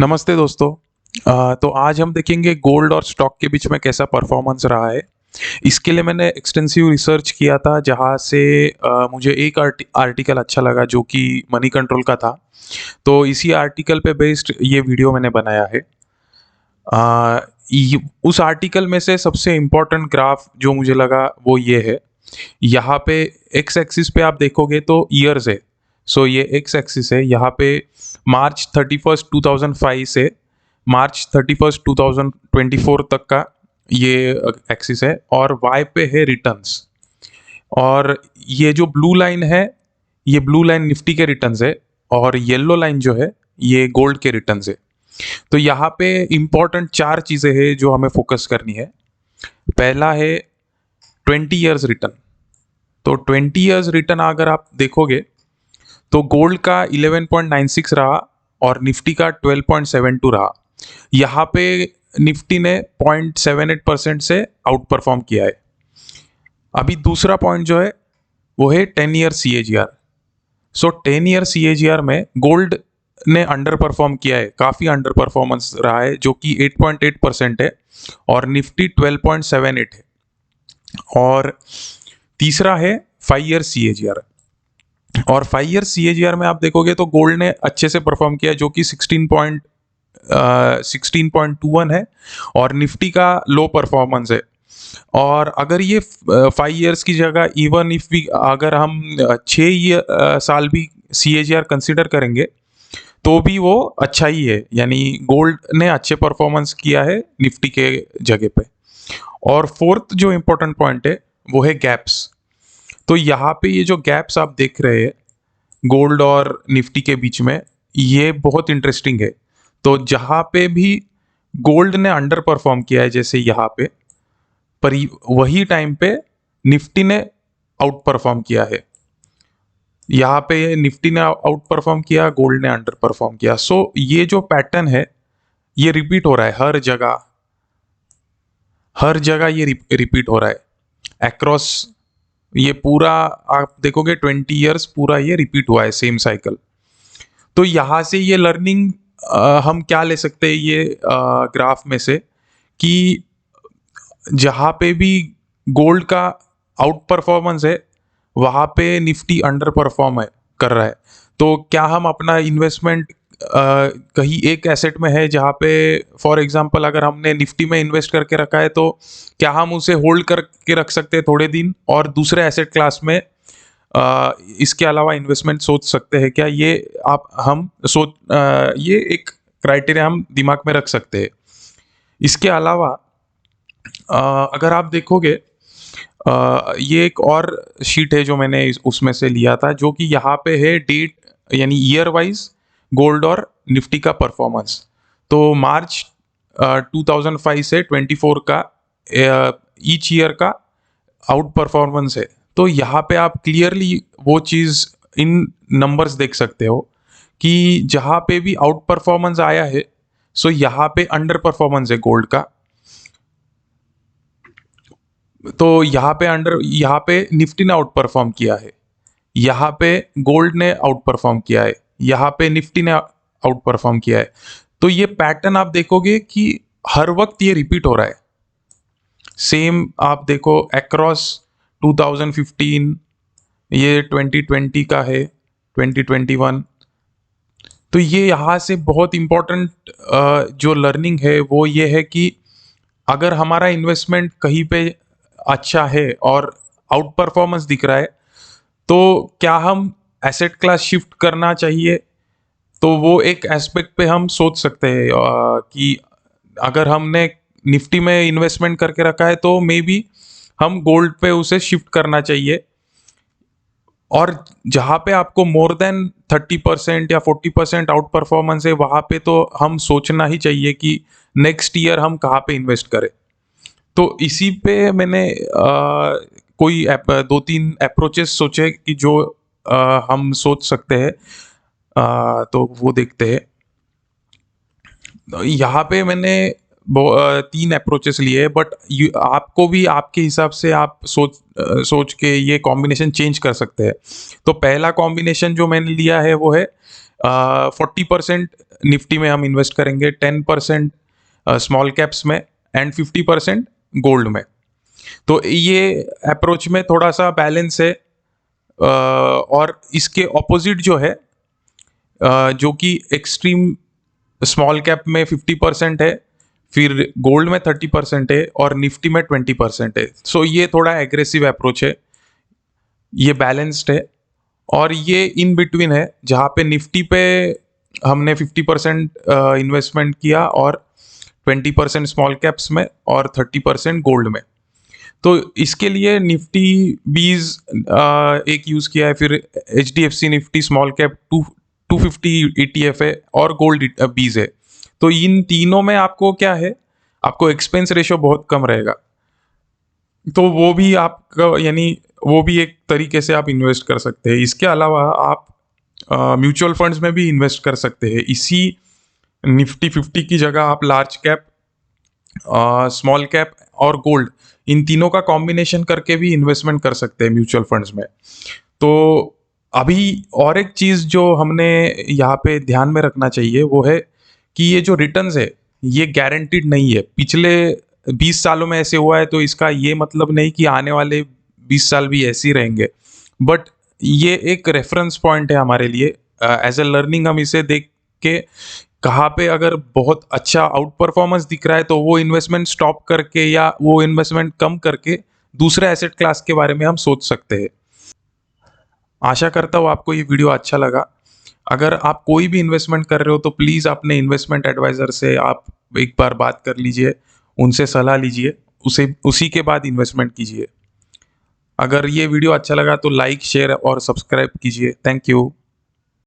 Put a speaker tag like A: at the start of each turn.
A: नमस्ते दोस्तों। तो आज हम देखेंगे गोल्ड और स्टॉक के बीच में कैसा परफॉर्मेंस रहा है। इसके लिए मैंने एक्सटेंसिव रिसर्च किया था जहाँ से मुझे एक आर्टिकल अच्छा लगा जो कि मनी कंट्रोल का था। तो इसी आर्टिकल पे बेस्ड ये वीडियो मैंने बनाया है। उस आर्टिकल में से सबसे इम्पोर्टेंट ग्राफ जो मुझे लगा वो ये है। यहाँ पे एक्स एक्सिस पे आप देखोगे तो ईयर्स है। सो ये एक्स एक्सिस है, यहाँ पे मार्च 31st 2005 से मार्च 31st 2024 तक का ये एक्सिस है, और वाई पे है रिटर्न्स। और ये जो ब्लू लाइन है, ये ब्लू लाइन निफ्टी के रिटर्न्स है, और येलो लाइन जो है ये गोल्ड के रिटर्न्स है। तो यहाँ पे इम्पोर्टेंट चार चीज़ें हैं जो हमें फोकस करनी है। पहला है 20 ईयर्स रिटर्न। तो 20 ईयर्स रिटर्न अगर आप देखोगे तो गोल्ड का 11.96 रहा और निफ्टी का 12.72 रहा। यहाँ पे निफ्टी ने 0.78% से आउट परफॉर्म किया है। अभी दूसरा पॉइंट जो है वो है 10 ईयर CAGR। सो 10 ईयर CAGR में गोल्ड ने अंडर परफॉर्म किया है, काफ़ी अंडर परफॉर्मेंस रहा है, जो कि 8.8% है, और निफ्टी 12.78 है। और तीसरा है 5 ईयर CAGR। और 5 ईयर CAGR में आप देखोगे तो गोल्ड ने अच्छे से परफॉर्म किया, जो कि 16.21 है, और निफ्टी का लो परफॉर्मेंस है। और अगर ये 5 ईयर्स की जगह इवन इफ भी अगर हम 6 साल भी CAGR कंसिडर करेंगे तो भी वो अच्छा ही है, यानी गोल्ड ने अच्छे परफॉर्मेंस किया है निफ्टी के जगह पे। और फोर्थ जो इम्पोर्टेंट पॉइंट है वो है गैप्स। तो यहाँ पे ये जो गैप्स आप देख रहे हैं गोल्ड और निफ्टी के बीच में, ये बहुत इंटरेस्टिंग है। तो जहाँ पे भी गोल्ड ने अंडर परफॉर्म किया है, जैसे यहाँ पे, पर वही टाइम पे निफ्टी ने आउट परफॉर्म किया है। यहाँ पे निफ्टी ने आउट परफॉर्म किया, गोल्ड ने अंडर परफॉर्म किया। सो ये जो पैटर्न है ये रिपीट हो रहा है हर जगह, हर जगह ये रिपीट हो रहा है अक्रॉस। ये पूरा आप देखोगे 20 ईयर्स पूरा ये रिपीट हुआ है, सेम साइकिल। तो यहाँ से ये लर्निंग हम क्या ले सकते हैं ये ग्राफ में से, कि जहाँ पे भी गोल्ड का आउट परफॉर्मेंस है वहाँ पे निफ्टी अंडर परफॉर्म है कर रहा है। तो क्या हम अपना इन्वेस्टमेंट कहीं एक एसेट में है जहाँ पे, फॉर एग्जांपल अगर हमने निफ्टी में इन्वेस्ट करके रखा है, तो क्या हम उसे होल्ड करके रख सकते हैं थोड़े दिन और दूसरे एसेट क्लास में इसके अलावा इन्वेस्टमेंट सोच सकते हैं क्या? ये आप हम सोच ये एक क्राइटेरिया हम दिमाग में रख सकते हैं। इसके अलावा अगर आप देखोगे ये एक और शीट है जो मैंने उसमें से लिया था, जो कि यहाँ पे है डेट, यानी ईयर वाइज गोल्ड और निफ्टी का परफॉर्मेंस। तो मार्च 2005 से 24 का ईच ईयर का आउट परफॉर्मेंस है। तो यहाँ पे आप क्लियरली वो चीज़ इन नंबर्स देख सकते हो कि जहाँ पे भी आउट परफॉर्मेंस आया है, सो यहाँ पे अंडर परफॉर्मेंस है गोल्ड का। तो यहाँ पे निफ्टी ने आउट परफॉर्म किया है, यहाँ पे गोल्ड ने आउट परफॉर्म किया है, यहाँ पे निफ्टी ने आउट परफॉर्म किया है। तो ये पैटर्न आप देखोगे कि हर वक्त ये रिपीट हो रहा है। सेम आप देखो अक्रॉस 2015, ये 2020 का है, 2021। तो ये यहाँ से बहुत इम्पोर्टेंट जो लर्निंग है वो ये है कि अगर हमारा इन्वेस्टमेंट कहीं पे अच्छा है और आउट परफॉर्मेंस दिख रहा है, तो क्या हम एसेट क्लास शिफ्ट करना चाहिए? तो वो एक एस्पेक्ट पे हम सोच सकते हैं कि अगर हमने निफ्टी में इन्वेस्टमेंट करके रखा है तो मे बी हम गोल्ड पे उसे शिफ्ट करना चाहिए। और जहाँ पे आपको मोर देन 30% या 40% आउट परफॉर्मेंस है, वहाँ पे तो हम सोचना ही चाहिए कि नेक्स्ट ईयर हम कहाँ पे इन्वेस्ट करें। तो इसी पे मैंने कोई दो तीन अप्रोचेस सोचे कि जो हम सोच सकते हैं। तो वो देखते हैं। यहाँ पे मैंने तीन अप्रोचेस लिए, बट आपको भी आपके हिसाब से आप सोच के ये कॉम्बिनेशन चेंज कर सकते हैं। तो पहला कॉम्बिनेशन जो मैंने लिया है वो है 40% निफ्टी में हम इन्वेस्ट करेंगे, 10% स्मॉल कैप्स में एंड 50% गोल्ड में। तो ये अप्रोच में थोड़ा सा बैलेंस है। और इसके ऑपोजिट जो है, जो कि एक्सट्रीम स्मॉल कैप में 50% है, फिर गोल्ड में 30% है और निफ्टी में 20% है। सो ये थोड़ा एग्रेसिव अप्रोच है, ये बैलेंस्ड है। और ये इन बिटवीन है, जहाँ पे निफ्टी पे हमने 50% इन्वेस्टमेंट किया और 20% स्मॉल कैप्स में और 30% गोल्ड में। तो इसके लिए निफ्टी बीज एक यूज़ किया है, फिर HDFC Nifty small cap 250 ETF है और गोल्ड बीज है। तो इन तीनों में आपको क्या है, आपको एक्सपेंस रेशो बहुत कम रहेगा। तो वो भी आपका, यानी वो भी एक तरीके से आप इन्वेस्ट कर सकते हैं। इसके अलावा आप म्यूचुअल फंड्स में भी इन्वेस्ट कर सकते हैं। इसी निफ्टी 50 की जगह आप लार्ज कैप, स्मॉल कैप और गोल्ड, इन तीनों का कॉम्बिनेशन करके भी इन्वेस्टमेंट कर सकते हैं म्यूचुअल फंड्स में। तो अभी और एक चीज़ जो हमने यहाँ पे ध्यान में रखना चाहिए वो है कि ये जो रिटर्न्स है ये गारंटीड नहीं है। पिछले 20 सालों में ऐसे हुआ है, तो इसका ये मतलब नहीं कि आने वाले 20 साल भी ऐसे ही रहेंगे। बट ये एक रेफरेंस पॉइंट है हमारे लिए, एज ए लर्निंग हम इसे देख के कहाँ पे अगर बहुत अच्छा आउट परफॉर्मेंस दिख रहा है तो वो इन्वेस्टमेंट स्टॉप करके या वो इन्वेस्टमेंट कम करके दूसरे एसेट क्लास के बारे में हम सोच सकते हैं। आशा करता हूँ आपको ये वीडियो अच्छा लगा। अगर आप कोई भी इन्वेस्टमेंट कर रहे हो तो प्लीज़ अपने इन्वेस्टमेंट एडवाइज़र से आप एक बार बात कर लीजिए, उनसे सलाह लीजिए, उसे उसी के बाद इन्वेस्टमेंट कीजिए। अगर ये वीडियो अच्छा लगा तो लाइक, शेयर और सब्सक्राइब कीजिए। Thank you.